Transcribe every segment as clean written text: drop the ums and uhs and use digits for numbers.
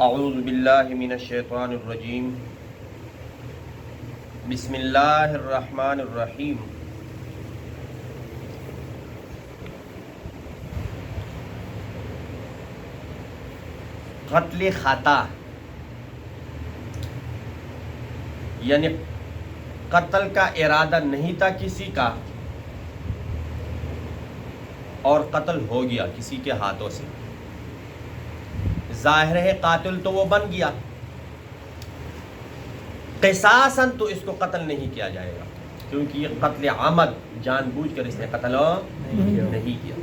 اعوذ باللہ من الشیطان الرجیم بسم اللہ الرحمن الرحیم قتل خطا یعنی قتل کا ارادہ نہیں تھا کسی کا اور قتل ہو گیا کسی کے ہاتھوں سے. ظاہر ہے قاتل تو وہ بن گیا، قصاصاً تو اس کو قتل نہیں کیا جائے گا کیونکہ یہ قتل عمد جان بوجھ کر اس نے قتل نہیں کیا.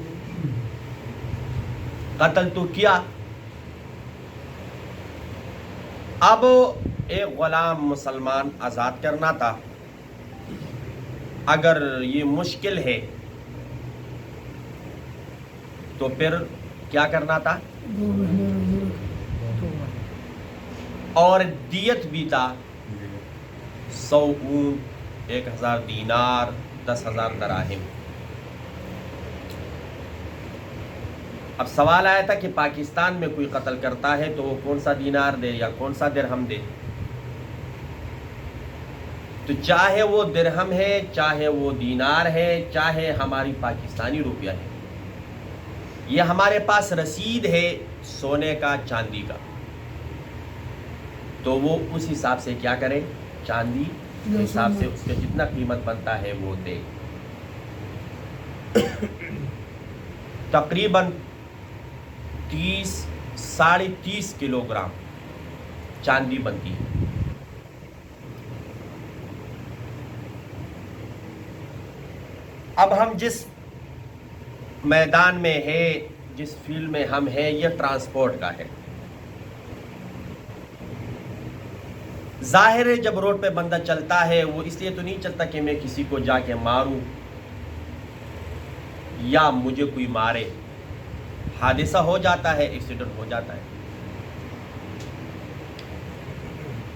قتل تو کیا. اب ایک غلام مسلمان آزاد کرنا تھا. اگر یہ مشکل ہے تو پھر کیا کرنا تھا، اور دیت بھی تھا 100 اونٹ، 1000 دینار، 10,000 دراہم. اب سوال آیا تھا کہ پاکستان میں کوئی قتل کرتا ہے تو وہ کون سا دینار دے یا کون سا درہم دے. تو چاہے وہ درہم ہے، چاہے وہ دینار ہے، چاہے ہماری پاکستانی روپیہ ہے، یہ ہمارے پاس رسید ہے سونے کا، چاندی کا، تو وہ اس حساب سے کیا کرے، چاندی کے حساب سے اس کا جتنا قیمت بنتا ہے وہ دے. تقریباً 30-30.5 کلو گرام چاندی بنتی ہے. اب ہم جس میدان میں ہے، جس فیلڈ میں ہم ہیں، یہ ٹرانسپورٹ کا ہے. ظاہر ہے جب روڈ پہ بندہ چلتا ہے وہ اس لیے تو نہیں چلتا کہ میں کسی کو جا کے ماروں یا مجھے کوئی مارے. حادثہ ہو جاتا ہے، ایکسیڈنٹ ہو جاتا ہے.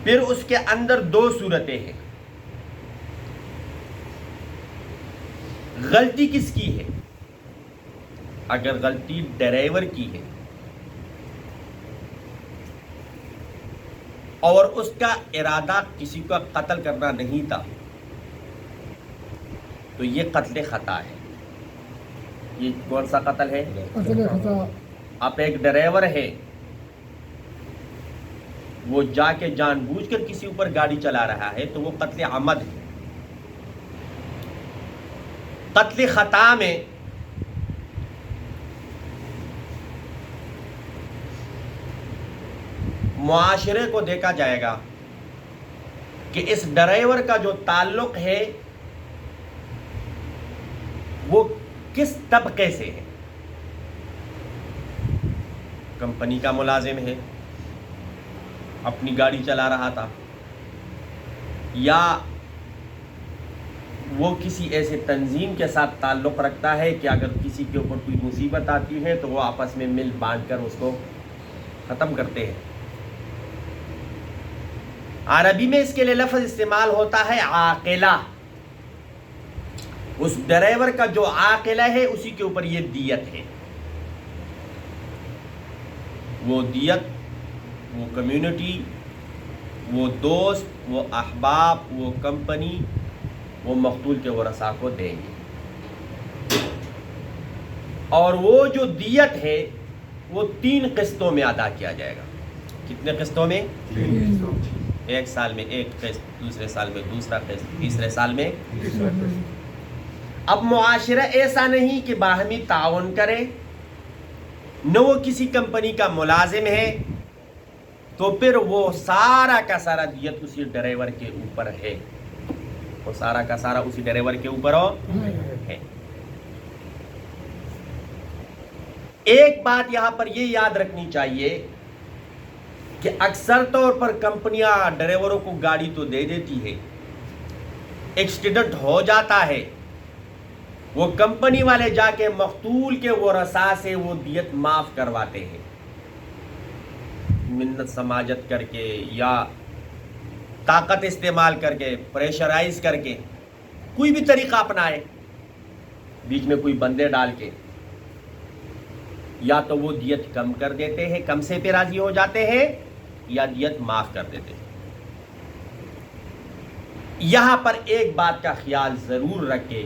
پھر اس کے اندر 2 صورتیں ہیں. غلطی کس کی ہے؟ اگر غلطی ڈرائیور کی ہے اور اس کا ارادہ کسی کا قتل کرنا نہیں تھا تو یہ قتل خطا ہے. یہ کون سا قتل ہے؟ قتل خطا. آپ ایک ڈرائیور ہے، وہ جا کے جان بوجھ کر کسی اوپر گاڑی چلا رہا ہے تو وہ قتل عمد ہے. قتل خطا میں معاشرے کو دیکھا جائے گا کہ اس ڈرائیور کا جو تعلق ہے وہ کس طبقے سے ہے. کمپنی کا ملازم ہے، اپنی گاڑی چلا رہا تھا، یا وہ کسی ایسے تنظیم کے ساتھ تعلق رکھتا ہے کہ اگر کسی کے اوپر کوئی مصیبت آتی ہے تو وہ آپس میں مل بانٹ کر اس کو ختم کرتے ہیں. عربی میں اس کے لیے لفظ استعمال ہوتا ہے عاقلہ. اس ڈرائیور کا جو عاقلہ ہے اسی کے اوپر یہ دیت ہے. وہ دیت وہ کمیونٹی، وہ دوست، وہ احباب، وہ کمپنی، وہ مقتول کے ورثاء کو دیں گے. اور وہ جو دیت ہے وہ 3 قسطوں میں ادا کیا جائے گا. کتنے قسطوں میں؟ 3. ایک سال میں ایک قسط، دوسرے سال میں دوسرا قسط، تیسرے سال میں. اب معاشرہ ایسا نہیں کہ باہمی تعاون کرے، نہ وہ کسی کمپنی کا ملازم ہے تو پھر وہ سارا کا سارا دیت اسی ڈرائیور کے اوپر ہے. وہ سارا کا سارا اسی ڈرائیور کے اوپر ہے. ایک بات یہاں پر یہ یاد رکھنی چاہیے کہ اکثر طور پر کمپنیاں ڈرائیوروں کو گاڑی تو دے دیتی ہے، ایکسیڈنٹ ہو جاتا ہے، وہ کمپنی والے جا کے مقتول کے ورثاء سے وہ دیت معاف کرواتے ہیں، منت سماجت کر کے یا طاقت استعمال کر کے، پریشرائز کر کے، کوئی بھی طریقہ اپنائے، بیچ میں کوئی بندے ڈال کے، یا تو وہ دیت کم کر دیتے ہیں، کم سے پہ راضی ہو جاتے ہیں، یا دیت معاف کر دیتے ہیں۔ یہاں پر ایک بات کا خیال ضرور رکھے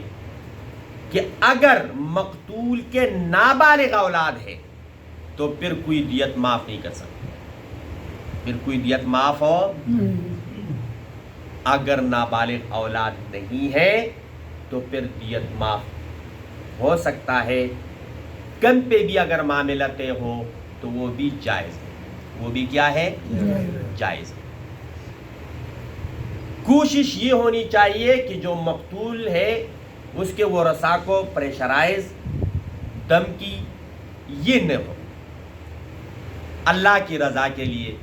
کہ اگر مقتول کے نابالغ اولاد ہے تو پھر کوئی دیت معاف نہیں کر سکتا، پھر کوئی دیت معاف ہو۔ اگر نابالغ اولاد نہیں ہے تو پھر دیت معاف ہو سکتا ہے، کم پہ بھی اگر معاملہ طے ہو تو وہ بھی جائز ہے، وہ بھی کیا ہے؟ جائز ہے۔ کوشش یہ ہونی چاہیے کہ جو مقتول ہے اس کے ورثاء کو پریشرائز، دھمکی یہ نہ ہو، اللہ کی رضا کے لیے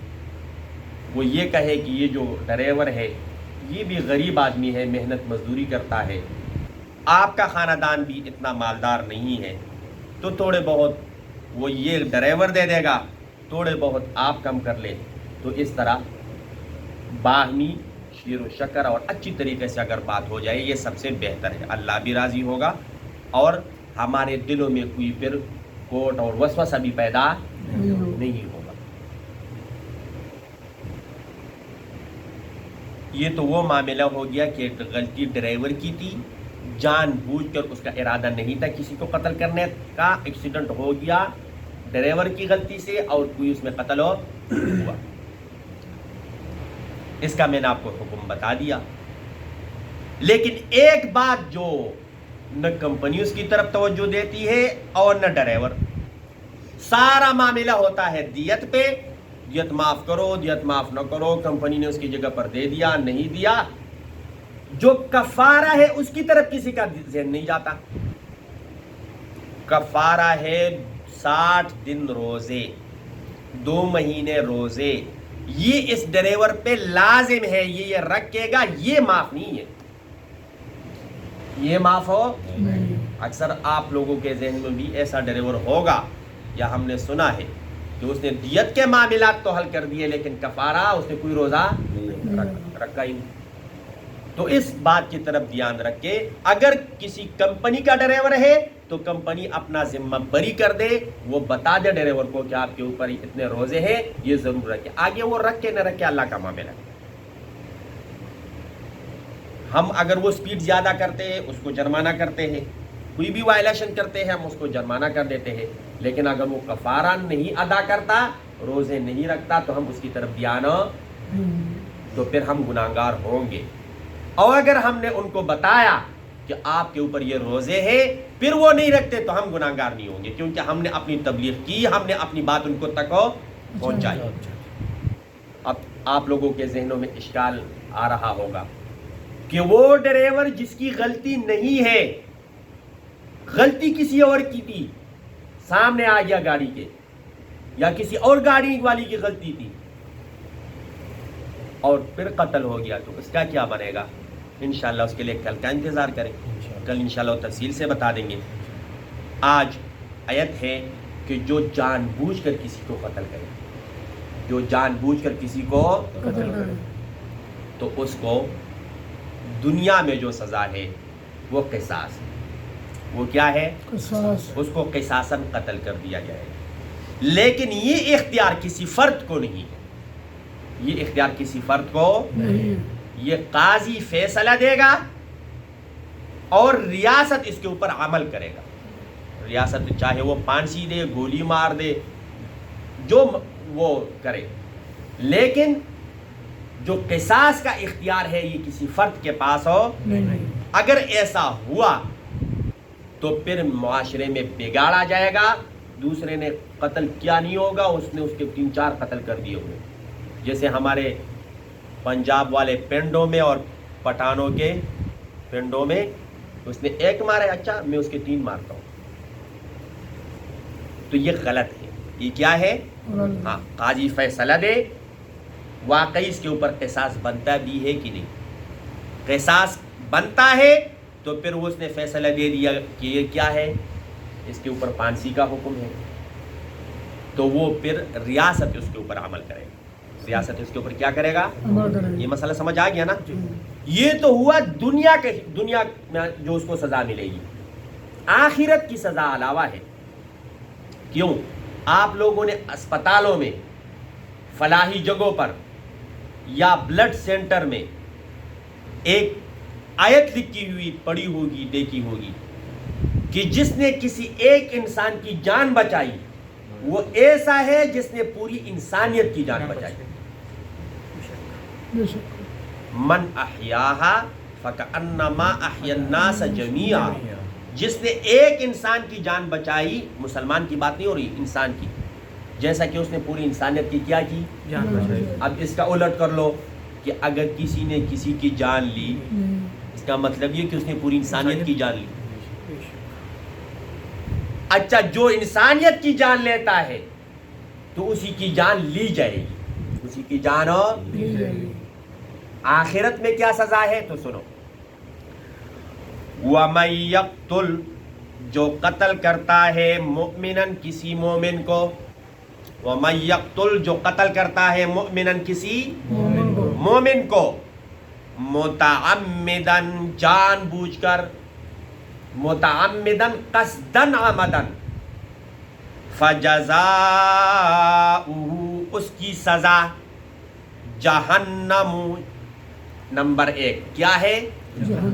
وہ یہ کہے کہ یہ جو ڈرائیور ہے یہ بھی غریب آدمی ہے، محنت مزدوری کرتا ہے، آپ کا خاندان بھی اتنا مالدار نہیں ہے، تو تھوڑے بہت وہ یہ ڈرائیور دے دے گا، تھوڑے بہت آپ کم کر لیں۔ تو اس طرح باہمی شیر و شکر اور اچھی طریقے سے اگر بات ہو جائے یہ سب سے بہتر ہے، اللہ بھی راضی ہوگا اور ہمارے دلوں میں کوئی پھر کوٹ اور وسوسہ بھی پیدا نہیں ہوگا۔ یہ تو وہ معاملہ ہو گیا کہ ایک غلطی ڈرائیور کی تھی، جان بوجھ کر اس کا ارادہ نہیں تھا کسی کو قتل کرنے کا، ایکسیڈنٹ ہو گیا ڈرائیور کی غلطی سے اور کوئی اس میں قتل ہوا۔ اس کا میں نے آپ کو حکم بتا دیا، لیکن ایک بات جو نہ کمپنی اس کی طرف توجہ دیتی ہے اور نہ ڈرائیور، سارا معاملہ ہوتا ہے دیت پہ، دیت معاف کرو، دیت معاف نہ کرو، کمپنی نے اس کی جگہ پر دے دیا نہیں دیا، جو کفارہ ہے اس کی طرف کسی کا ذہن نہیں جاتا۔ کفارہ ہے 60 دن روزے، 2 مہینے روزے، یہ اس ڈرائیور پہ لازم ہے، یہ رکھے گا، یہ معاف نہیں ہے، یہ معاف ہو۔ اکثر آپ لوگوں کے ذہن میں بھی ایسا ڈرائیور ہوگا یا ہم نے سنا ہے کہ اس نے دیت کے معاملات تو حل کر دیے لیکن کفارہ اس نے کوئی روزہ رکھا ہی نہیں۔ تو اس بات کی طرف دھیان رکھے، اگر کسی کمپنی کا ڈرائیور ہے تو کمپنی اپنا ذمہ بری کر دے، وہ بتا دے ڈرائیور کو کہ آپ کے اوپر اتنے روزے ہیں، یہ ضرور رکھے، آگے وہ رکھے نہ رکھے اللہ کا معاملہ ہے۔ ہم اگر وہ سپیڈ زیادہ کرتے ہیں اس کو جرمانہ کرتے ہیں، کوئی بھی وائلیشن کرتے ہیں ہم اس کو جرمانہ کر دیتے ہیں، لیکن اگر وہ کفارہ نہیں ادا کرتا، روزے نہیں رکھتا تو ہم اس کی طرف دھیان، تو پھر ہم گناہگار ہوں گے۔ اور اگر ہم نے ان کو بتایا کہ آپ کے اوپر یہ روزے ہیں پھر وہ نہیں رکھتے تو ہم گناہگار نہیں ہوں گے، کیونکہ ہم نے اپنی تبلیغ کی، ہم نے اپنی بات ان کو تک پہنچائی۔ اب آپ لوگوں کے ذہنوں میں اشکال آ رہا ہوگا کہ وہ ڈرائیور جس کی غلطی نہیں ہے، غلطی کسی اور کی تھی، سامنے آ گیا گاڑی کے، یا کسی اور گاڑی والی کی غلطی تھی اور پھر قتل ہو گیا، تو اس کا کیا بنے گا؟ انشاءاللہ اس کے لیے کل کا انتظار کریں، کل انشاءاللہ تفصیل سے بتا دیں گے۔ آج آیت ہے کہ جو جان بوجھ کر کسی کو قتل کرے، جو جان بوجھ کر کسی کو قتل کرے تو اس کو دنیا میں جو سزا ہے وہ قصاص ہے۔ وہ کیا ہے؟ قصاص۔ اس کو قصاصاً قتل کر دیا جائے گا، لیکن یہ اختیار کسی فرد کو نہیں ہے، یہ اختیار کسی فرد کو نہیں، یہ قاضی فیصلہ دے گا اور ریاست اس کے اوپر عمل کرے گا۔ ریاست چاہے وہ پھانسی دے، گولی مار دے، جو وہ کرے، لیکن جو قصاص کا اختیار ہے یہ کسی فرد کے پاس ہو نہیں۔ اگر ایسا ہوا تو پھر معاشرے میں بگاڑ آ جائے گا، دوسرے نے قتل کیا نہیں ہوگا، اس نے اس کے 3-4 قتل کر دیے ہوئے، جیسے ہمارے پنجاب والے پنڈوں میں اور پٹھانوں کے پنڈوں میں اس نے 1 مارا، اچھا میں اس کے 3 مارتا ہوں، تو یہ غلط ہے۔ یہ کیا ہے؟ ہاں، قاضی فیصلہ دے، واقعی اس کے اوپر قصاص بنتا بھی ہے کہ نہیں، قصاص بنتا ہے تو پھر اس نے فیصلہ دے دیا کہ یہ کیا ہے، اس کے اوپر پھانسی کا حکم ہے، تو وہ پھر ریاست اس کے اوپر عمل کرے گا، ریاست اس کے اوپر کیا کرے گا؟ یہ مسئلہ سمجھ آ گیا نا؟ یہ تو ہوا دنیا میں جو اس کو سزا ملے گی، آخرت کی سزا علاوہ ہے۔ کیوں؟ آپ لوگوں نے اسپتالوں میں فلاحی جگہوں پر یا بلڈ سینٹر میں ایک آیت لکھی ہوئی پڑھی ہوگی، دیکھی ہوگی کہ جس نے کسی ایک انسان کی جان بچائی وہ ایسا ہے جس نے پوری انسانیت کی جان بچائی. من احیاہا فکأنما احیا الناس جمیعا، جس نے ایک انسان کی جان بچائی، مسلمان کی بات نہیں ہو رہی، انسان کی، جیسا کہ اس نے پوری انسانیت کی کیا کی، جان بچائی. اب اس کا الٹ کر لو کہ اگر کسی نے کسی کی جان لی، اس کا مطلب یہ کہ اس نے پوری انسانیت کی جان لی. اچھا، جو انسانیت کی جان لیتا ہے تو اسی کی جان لی جائے گی، اسی کی جان لی جائے گی. آخرت میں کیا سزا ہے تو سنو. وَمَن يَقْتُلْ، جو قتل کرتا ہے مؤمناً کسی مومن کو، وَمَن يَقْتُلْ جو قتل کرتا ہے مؤمناً کسی مومن کو، متعمداً جان بوجھ کر، متعمداً قصداً عمداً، فجزاؤہ اس کی سزا جہنم، نمبر 1 کیا ہے،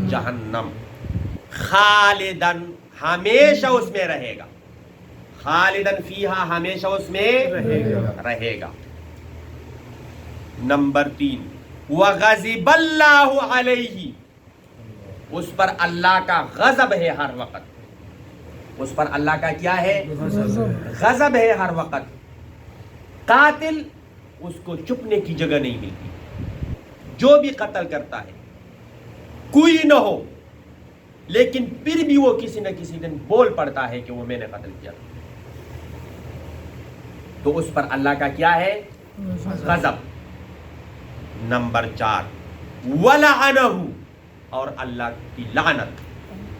جہنم، خالداً ہمیشہ اس میں رہے گا، خالداً فیہا ہمیشہ اس میں رہے گا. نمبر 3 وغضب اللہ علیہ، اس پر اللہ کا غضب ہے ہر وقت، اس پر اللہ کا کیا ہے، غضب ہے ہر وقت. قاتل اس کو چھپنے کی جگہ نہیں ملتی، جو بھی قتل کرتا ہے کوئی نہ ہو لیکن پھر بھی وہ کسی نہ کسی دن بول پڑتا ہے کہ وہ میں نے قتل کیا، تو اس پر اللہ کا کیا ہے، غضب. نمبر 4 وَلَعَنَهُ، اور اللہ کی لعنت،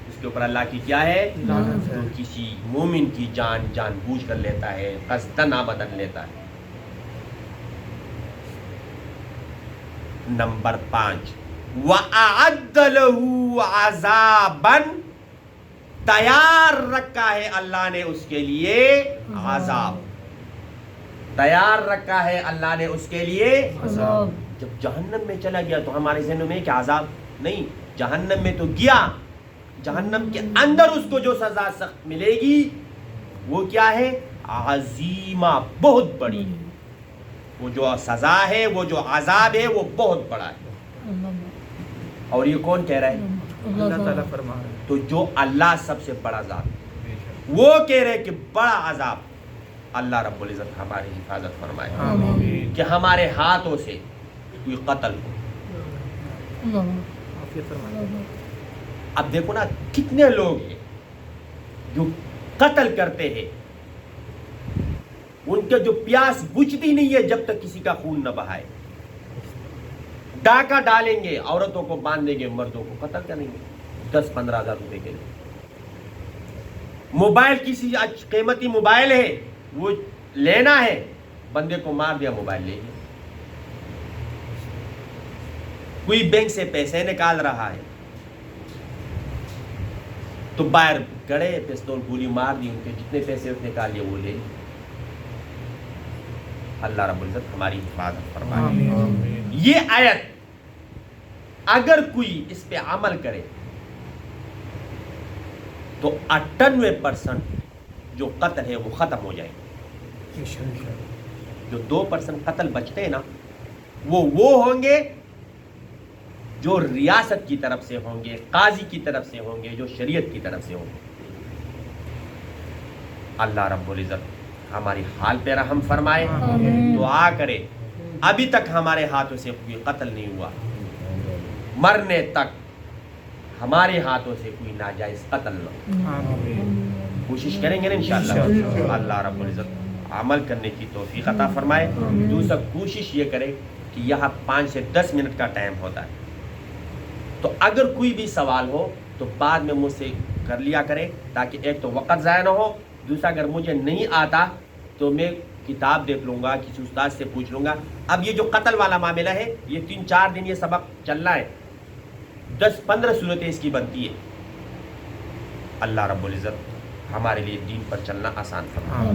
اس کے اوپر اللہ کی کیا ہے، لعنت. جو کسی مومن کی جان بوجھ کر لیتا ہے، قصداً عمداً لیتا ہے. نمبر 5 وَأَعَدَّ لَهُ عَذَابًا، تیار رکھا ہے اللہ نے اس کے لیے عذاب، تیار رکھا ہے اللہ نے اس کے لیے عذاب. جب جہنم میں چلا گیا تو ہمارے ذہن میں کہ عذاب نہیں، جہنم میں تو گیا، جہنم کے اندر اس کو جو سزا سخت ملے گی وہ کیا ہے، عظیمہ، بہت بڑی. وہ جو سزا ہے، وہ جو عذاب ہے وہ بہت بڑا ہے. اور یہ کون کہہ رہا ہے، اللہ تعالیٰ فرما رہا ہے. تو جو اللہ سب سے بڑا ذات، وہ کہہ رہے کہ بڑا عذاب. اللہ رب العزت ہماری حفاظت فرمائے آمین. کہ ہمارے ہاتھوں سے کوئی قتل ہو. اب دیکھو نا کتنے لوگ ہیں جو قتل کرتے ہیں، ان کے جو پیاس بجھتی نہیں ہے جب تک کسی کا خون نہ بہائے. ڈاکہ ڈالیں گے، عورتوں کو باندھیں گے، مردوں کو قتل کریں گے 10-15 ہزار روپے کے لیے. موبائل، کسی قیمتی موبائل ہے وہ لینا ہے، بندے کو مار دیا، موبائل لے لیا. کوئی بینک سے پیسے نکال رہا ہے تو باہر گڑے پستول گولی مار دی، ان کے جتنے پیسے اس نکال لیے وہ لے لیے. اللہ رب العزت ہماری حفاظت فرمائے. یہ آیت اگر کوئی اس پہ عمل کرے تو 98% جو قتل ہے وہ ختم ہو جائے گا. جو 2% قتل بچتے ہیں نا وہ ہوں گے جو ریاست کی طرف سے ہوں گے، قاضی کی طرف سے ہوں گے، جو شریعت کی طرف سے ہوں گے. اللہ رب العزت ہماری حال پہ رحم فرمائے. دعا کرے ابھی تک ہمارے ہاتھوں سے کوئی قتل نہیں ہوا، مرنے تک ہمارے ہاتھوں سے کوئی ناجائز قتل نہ ہو. کوشش کریں گے نا انشاءاللہ. اللہ رب العزت عمل کرنے کی توفیق عطا فرمائے. دوسرا کوشش یہ کرے کہ یہاں 5 سے 10 منٹ کا ٹائم ہوتا ہے، تو اگر کوئی بھی سوال ہو تو بعد میں مجھ سے کر لیا کرے، تاکہ ایک تو وقت ضائع نہ ہو، دوسرا اگر مجھے نہیں آتا تو میں کتاب دیکھ لوں گا، کسی استاد سے پوچھ لوں گا. اب یہ جو قتل والا معاملہ ہے یہ 3-4 دن یہ سبق چلنا ہے، 10-15 صورتیں اس کی بنتی ہے. اللہ رب العزت ہمارے لیے دین پر چلنا آسان فرمائے.